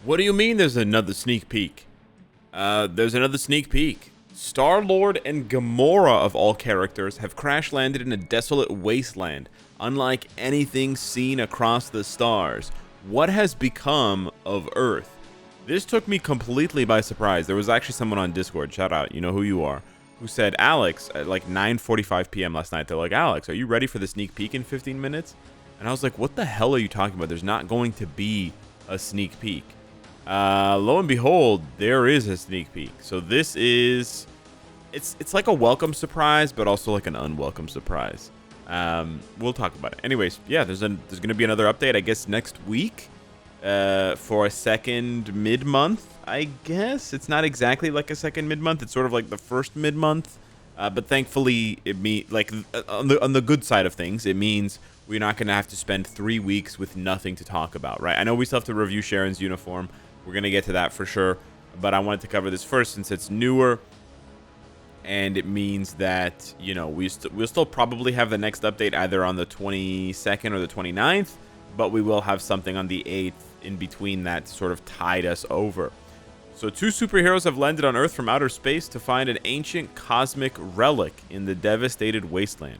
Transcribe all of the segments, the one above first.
What do you mean there's another sneak peek? There's another sneak peek. Star-Lord and GAMORA, of all characters, have crash-landed in a desolate wasteland, unlike anything seen across the stars. What has become of Earth? This took me completely by surprise. There was actually someone on Discord, shout out, you know who you are, who said, Alex, at like 9:45 p.m. last night, they're like, Alex, are you ready for the sneak peek in 15 minutes? And I was like, what the hell are you talking about? There's not going to be a sneak peek. Lo and behold, there is a sneak peek. So this is, it's like a welcome surprise, but also like an unwelcome surprise. We'll talk about it. Anyways, yeah, there's going to be another update, I guess, next week, for a second mid-month, I guess. It's not exactly like a second mid-month. It's sort of like the first mid-month. But thankfully, it on the good side of things, it means we're not going to have to spend 3 weeks with nothing to talk about, right? I know we still have to review Sharon's uniform. We're going to get to that for sure. But I wanted to cover this first since it's newer. And it means that, you know, we'll still probably have the next update either on the 22nd or the 29th. But we will have something on the 8th in between that to sort of tide us over. So 2 superheroes have landed on Earth from outer space to find an ancient cosmic relic in the devastated wasteland,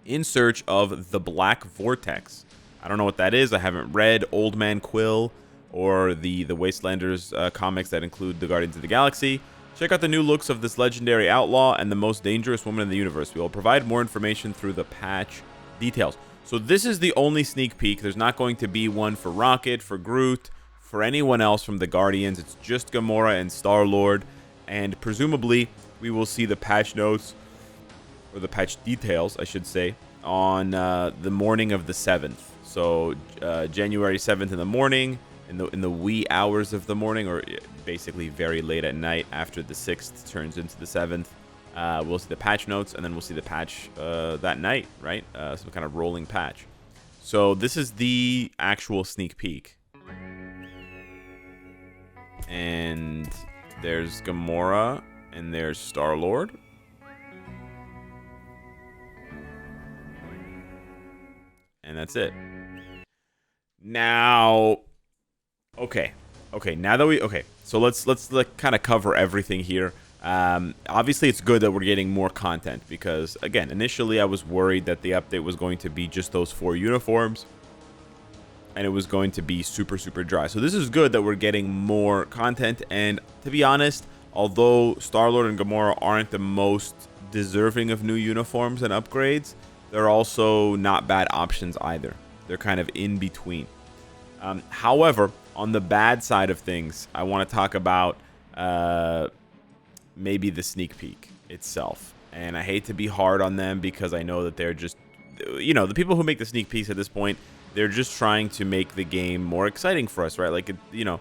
in search of the Black Vortex. I don't know what that is. I haven't read Old Man Quill or the Wastelanders comics that include the Guardians of the Galaxy. Check out the new looks of this legendary outlaw and the most dangerous woman in the universe. We will provide more information through the patch details. So this is the only sneak peek. There's not going to be one for Rocket, for Groot, for anyone else from the Guardians. It's just Gamora and Star-Lord. And presumably, we will see the patch notes, or the patch details, I should say, on the morning of the 7th. So January 7th in the morning, in the wee hours of the morning, or basically very late at night after the 6th turns into the 7th. We'll see the patch notes, and then we'll see the patch that night, right? Some kind of rolling patch. So this is the actual sneak peek. And there's Gamora, and there's Star-Lord. And that's it. Now, okay, now that so let's like kind of cover everything here. Obviously, it's good that we're getting more content because, again, initially I was worried that the update was going to be just those 4 uniforms, and it was going to be super, super dry. So this is good that we're getting more content, and to be honest, although Star-Lord and Gamora aren't the most deserving of new uniforms and upgrades, they're also not bad options either. They're kind of in between. However, on the bad side of things, I want to talk about maybe the sneak peek itself. And I hate to be hard on them because I know that they're just, you know, the people who make the sneak peeks at this point, they're just trying to make the game more exciting for us, right? Like, you know,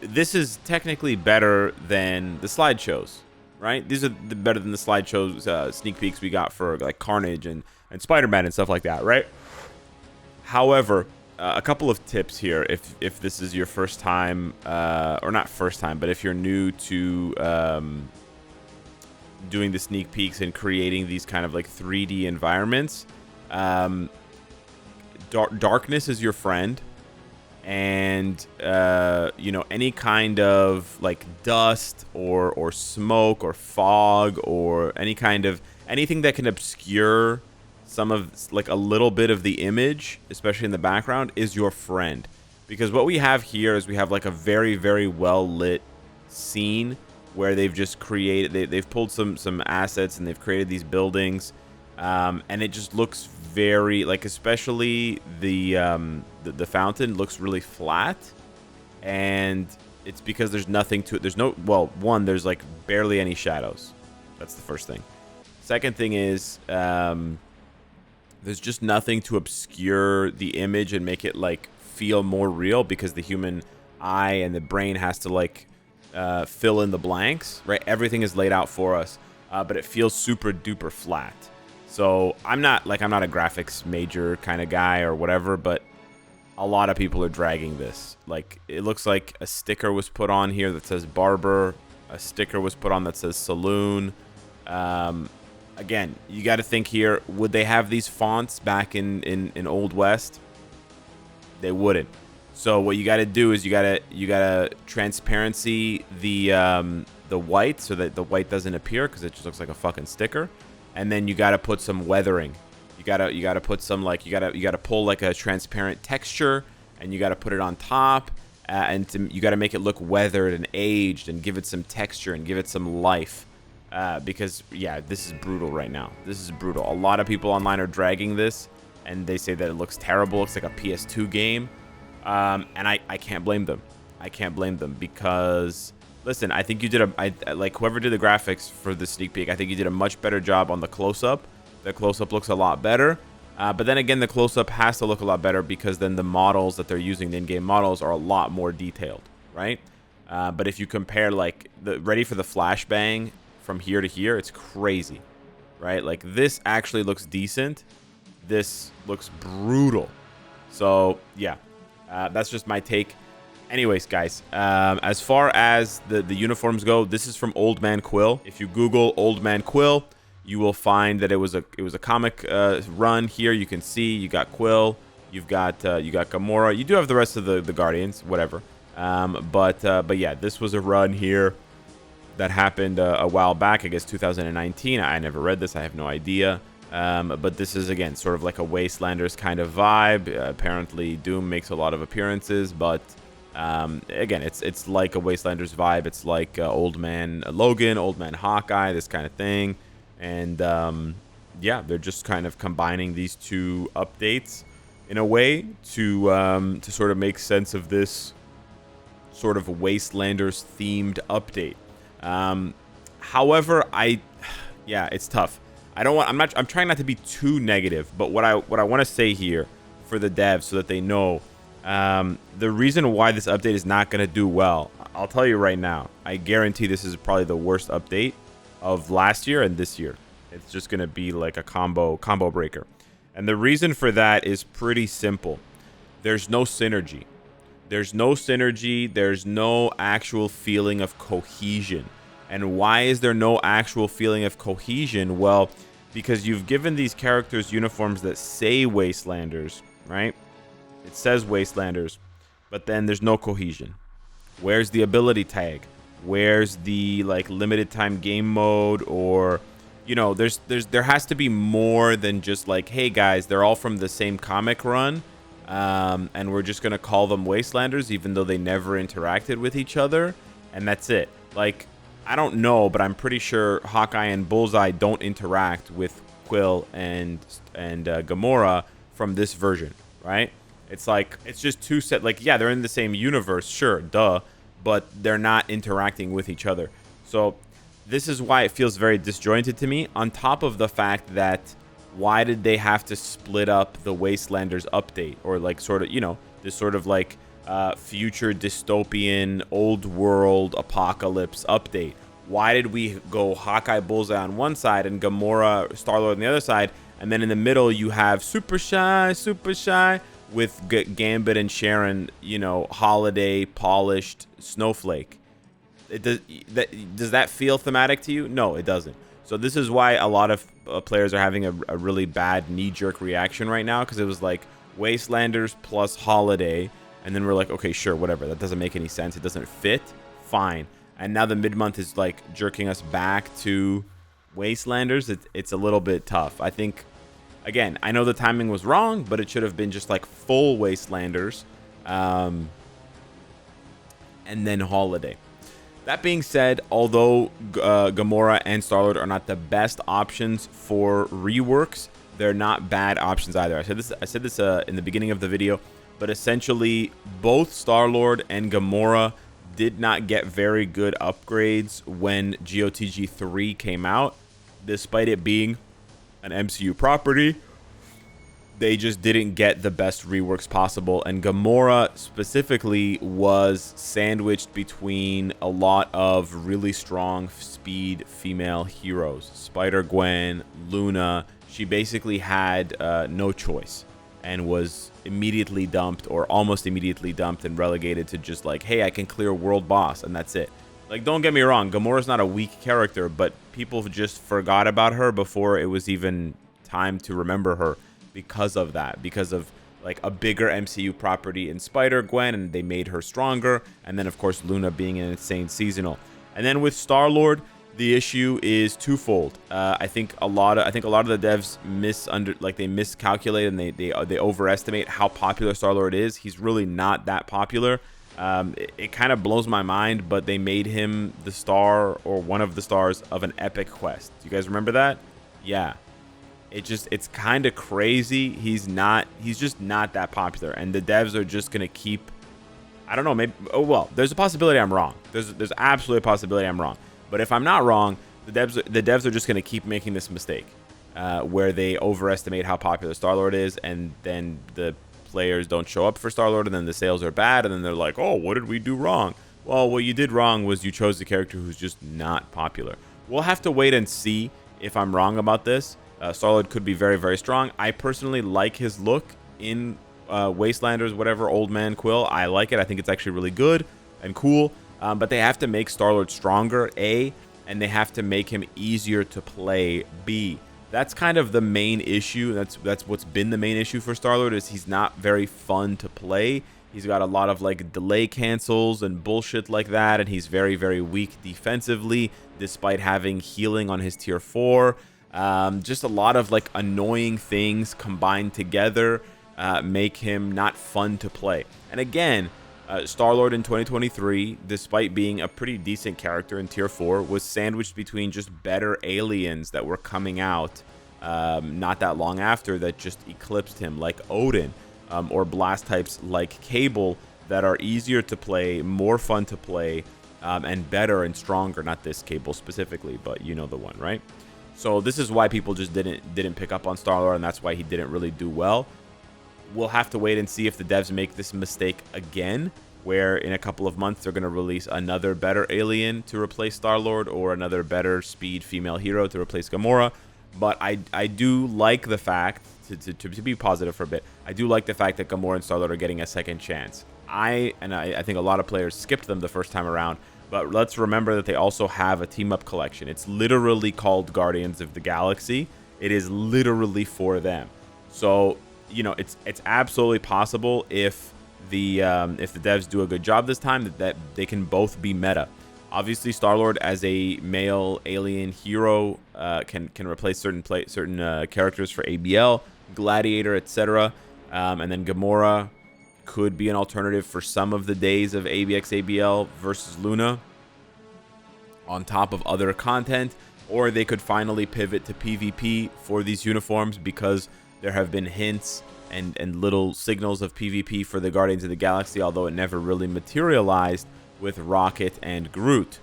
this is technically better than the slideshows, right? These are better than the slideshows, sneak peeks we got for like Carnage and Spider-Man and stuff like that, right? However, a couple of tips here if this is your first time, or not first time, but if you're new to doing the sneak peeks and creating these kind of like 3D environments, darkness is your friend. And you know, any kind of like dust or smoke or fog or anything that can obscure some of like a little bit of the image, especially in the background, is your friend. Because what we have here is we have like a very, very well lit scene where they've just created, they've pulled some assets and they've created these buildings, and it just looks very like, especially the fountain looks really flat, and it's because there's nothing to it. There's no, well, one, there's like barely any shadows. That's the first thing. Second thing is there's just nothing to obscure the image and make it like feel more real, because the human eye and the brain has to like fill in the blanks, right? Everything is laid out for us, but it feels super duper flat. So I'm not a graphics major kind of guy or whatever, but a lot of people are dragging this. Like, it looks like a sticker was put on here that says barber, a sticker was put on that says saloon. Again, you got to think here, would they have these fonts back in Old West? They wouldn't. So what you got to do is you gotta transparency the white so that the white doesn't appear because it just looks like a fucking sticker, and then you got to put some weathering. You gotta put some like you gotta pull like a transparent texture, and you gotta put it on top, you gotta make it look weathered and aged and give it some texture and give it some life. Because yeah, this is brutal right now. This is brutal. A lot of people online are dragging this, and they say that it looks terrible. It looks like a PS2 game. And I can't blame them. I can't blame them because, listen, I think you did like whoever did the graphics for the sneak peek, I think you did a much better job on the close-up. The close-up looks a lot better. But then again, the close-up has to look a lot better because then the models that they're using, the in-game models, are a lot more detailed, right? But if you compare, like, ready for the flashbang from here to here, it's crazy, right? Like, this actually looks decent. This looks brutal. So, yeah. That's just my take. Anyways, guys, as far as the uniforms go, this is from Old Man Quill. If you Google Old Man Quill, you will find that it was a comic run. Here you can see you got Quill, you got Gamora. You do have the rest of the Guardians, whatever. But yeah, this was a run here that happened a while back. I guess 2019. I never read this. I have no idea. But this is, again, sort of like a Wastelanders kind of vibe. Apparently, Doom makes a lot of appearances, but again, it's like a Wastelanders vibe. It's like Old Man Logan, Old Man Hawkeye, this kind of thing. And yeah, they're just kind of combining these two updates in a way to sort of make sense of this sort of Wastelanders themed update. However, yeah, it's tough. I'm trying not to be too negative, but what I want to say here for the devs so that they know, the reason why this update is not going to do well, I'll tell you right now. I guarantee this is probably the worst update of last year and this year. It's just going to be like a combo breaker. And the reason for that is pretty simple. There's no synergy. There's no synergy. There's no actual feeling of cohesion. And why is there no actual feeling of cohesion? Well, because you've given these characters uniforms that say Wastelanders, right? It says Wastelanders, but then there's no cohesion. Where's the ability tag? Where's the like limited time game mode? Or, you know, there has to be more than just like, hey guys, they're all from the same comic run, and we're just gonna call them Wastelanders, even though they never interacted with each other, and that's it. Like, I don't know, but I'm pretty sure Hawkeye and Bullseye don't interact with Quill and Gamora from this version, right? It's like, it's just two set, like, yeah, they're in the same universe, sure, duh, but they're not interacting with each other. So this is why it feels very disjointed to me, on top of the fact that why did they have to split up the Wastelanders update, or like sort of, you know, this sort of like future dystopian old world apocalypse update? Why did we go Hawkeye Bullseye on one side and Gamora Star-Lord on the other side, and then in the middle you have Super Shy with Gambit and Sharon, you know, holiday polished snowflake? Does that feel thematic to you? No, it doesn't. So this is why a lot of players are having a really bad knee-jerk reaction right now, because it was like Wastelanders plus holiday, and then we're like, okay, sure, whatever. That doesn't make any sense. It doesn't fit. Fine. And now the mid-month is like jerking us back to Wastelanders. It's a little bit tough. I think, again, I know the timing was wrong, but it should have been just like full Wastelanders, and then holiday. That being said, although Gamora and Star-Lord are not the best options for reworks, they're not bad options either. I said this in the beginning of the video, but essentially both Star-Lord and Gamora did not get very good upgrades when GOTG 3 came out, despite it being an MCU property. They just didn't get the best reworks possible, and Gamora specifically was sandwiched between a lot of really strong speed female heroes. Spider-Gwen, Luna. She basically had no choice and was immediately dumped, or almost immediately dumped, and relegated to just like, hey, I can clear world boss, and that's it. Like, don't get me wrong, Gamora's not a weak character, but people just forgot about her before it was even time to remember her, because of that, because of like a bigger MCU property in Spider-Gwen, and they made her stronger. And then, of course, Luna being an insane seasonal. And then with Star-Lord, the issue is twofold. I think a lot of the devs miscalculate and they overestimate how popular Star-Lord is. He's really not that popular. It kind of blows my mind, but they made him the star or one of the stars of an epic quest. Do you guys remember that? Yeah. It's kind of crazy. He's just not that popular, and the devs are just gonna keep. I don't know. Maybe. Oh well. There's a possibility I'm wrong. There's absolutely a possibility I'm wrong. But if I'm not wrong, the devs are just gonna keep making this mistake, where they overestimate how popular Star-Lord is, and then the players don't show up for Star-Lord, and then the sales are bad, and then they're like, oh, what did we do wrong? Well, what you did wrong was you chose the character who's just not popular. We'll have to wait and see if I'm wrong about this. Star-Lord could be very, very strong. I personally like his look in Wastelanders, whatever, Old Man Quill. I like it. I think it's actually really good and cool. But they have to make Star-Lord stronger, A, and they have to make him easier to play, B. That's kind of the main issue. That's what's been the main issue for Star-Lord, is he's not very fun to play. He's got a lot of like delay cancels and bullshit like that, and he's very, very weak defensively despite having healing on his tier 4. Just a lot of like annoying things combined together make him not fun to play. And again, Star-Lord in 2023, despite being a pretty decent character in tier 4, was sandwiched between just better aliens that were coming out not that long after that just eclipsed him, like Odin, or blast types like Cable that are easier to play, more fun to play, and better and stronger. Not this Cable specifically, but you know the one, right? So this is why people just didn't pick up on Star-Lord, and that's why he didn't really do well. We'll have to wait and see if the devs make this mistake again, where in a couple of months they're going to release another better alien to replace Star-Lord, or another better speed female hero to replace Gamora. But I do like the fact, to be positive for a bit, I do like the fact that Gamora and Star-Lord are getting a second chance. I think a lot of players skipped them the first time around, but let's remember that they also have a team-up collection. It's literally called Guardians of the Galaxy. It is literally for them. So, you know, it's absolutely possible if the devs do a good job this time that they can both be meta. Obviously, Star-Lord as a male alien hero can replace certain characters for ABL, Gladiator, etc. And then Gamora could be an alternative for some of the days of ABX ABL versus Luna on top of other content, or they could finally pivot to PvP for these uniforms, because there have been hints and little signals of PvP for the Guardians of the Galaxy, although it never really materialized with Rocket and Groot.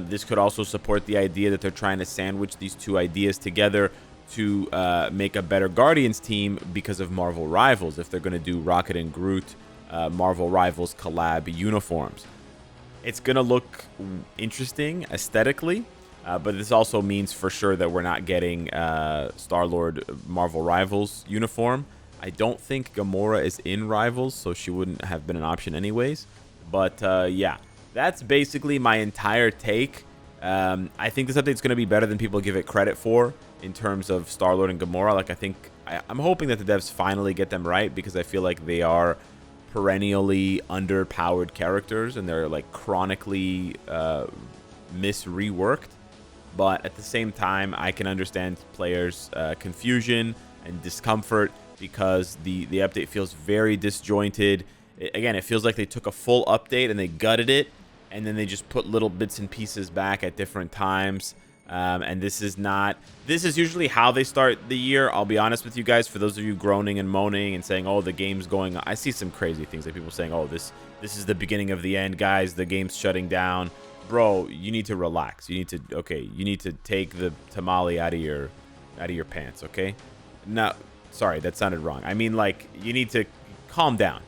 This could also support the idea that they're trying to sandwich these two ideas together to make a better Guardians team because of Marvel Rivals, if they're going to do Rocket and Groot Marvel Rivals collab uniforms. It's going to look interesting aesthetically, but this also means for sure that we're not getting Star-Lord Marvel Rivals uniform. I don't think Gamora is in Rivals, so she wouldn't have been an option anyways. But yeah, that's basically my entire take. I think this update's going to be better than people give it credit for in terms of Star-Lord and Gamora. Like, I'm hoping that the devs finally get them right, because I feel like they are perennially underpowered characters, and they're like chronically misreworked. But at the same time, I can understand players' confusion and discomfort, because the update feels very disjointed. Again, it feels like they took a full update and they gutted it, and then they just put little bits and pieces back at different times. And this is usually how they start the year. I'll be honest with you guys, for those of you groaning and moaning and saying, oh, the game's going on. I see some crazy things, like people saying, oh, this is the beginning of the end, guys, the game's shutting down. Bro, you need to relax. You need to take the tamale out of your pants, okay? No, sorry, that sounded wrong. I mean, like, you need to calm down.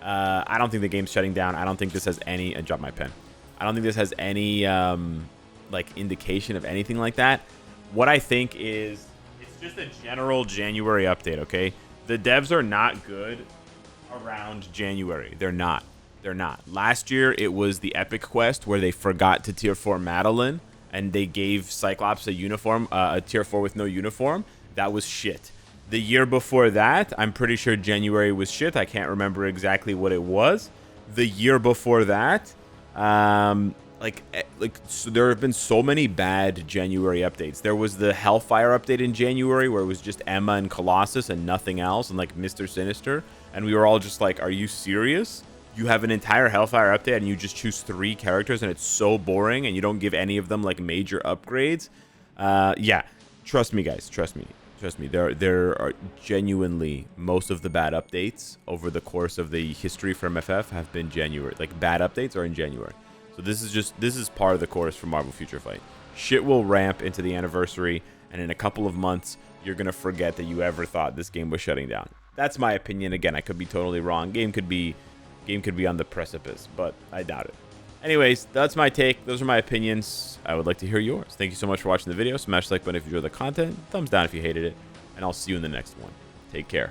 I don't think the game's shutting down. I don't think this has any... I dropped my pen. I don't think this has any, like, indication of anything like that. What I think is... it's just a general January update, okay? The devs are not good around January. They're not. Last year, it was the Epic Quest where they forgot to Tier 4 Madeline, and they gave Cyclops a uniform, a Tier 4 with no uniform. That was shit. The year before that, I'm pretty sure January was shit. I can't remember exactly what it was. The year before that, so there have been so many bad January updates. There was the Hellfire update in January where it was just Emma and Colossus and nothing else, and like Mr. Sinister, and we were all just like, "Are you serious? You have an entire Hellfire update and you just choose 3 characters and it's so boring and you don't give any of them like major upgrades?" Yeah, trust me, guys. Trust me. There are genuinely most of the bad updates over the course of the history for MFF have been January. Like, bad updates are in January. So this is part of the course for Marvel Future Fight. Shit will ramp into the anniversary, and in a couple of months, you're gonna forget that you ever thought this game was shutting down. That's my opinion. Again, I could be totally wrong. Game could be on the precipice, but I doubt it. Anyways, that's my take. Those are my opinions. I would like to hear yours. Thank you so much for watching the video. Smash the like button if you enjoyed the content. Thumbs down if you hated it. And I'll see you in the next one. Take care.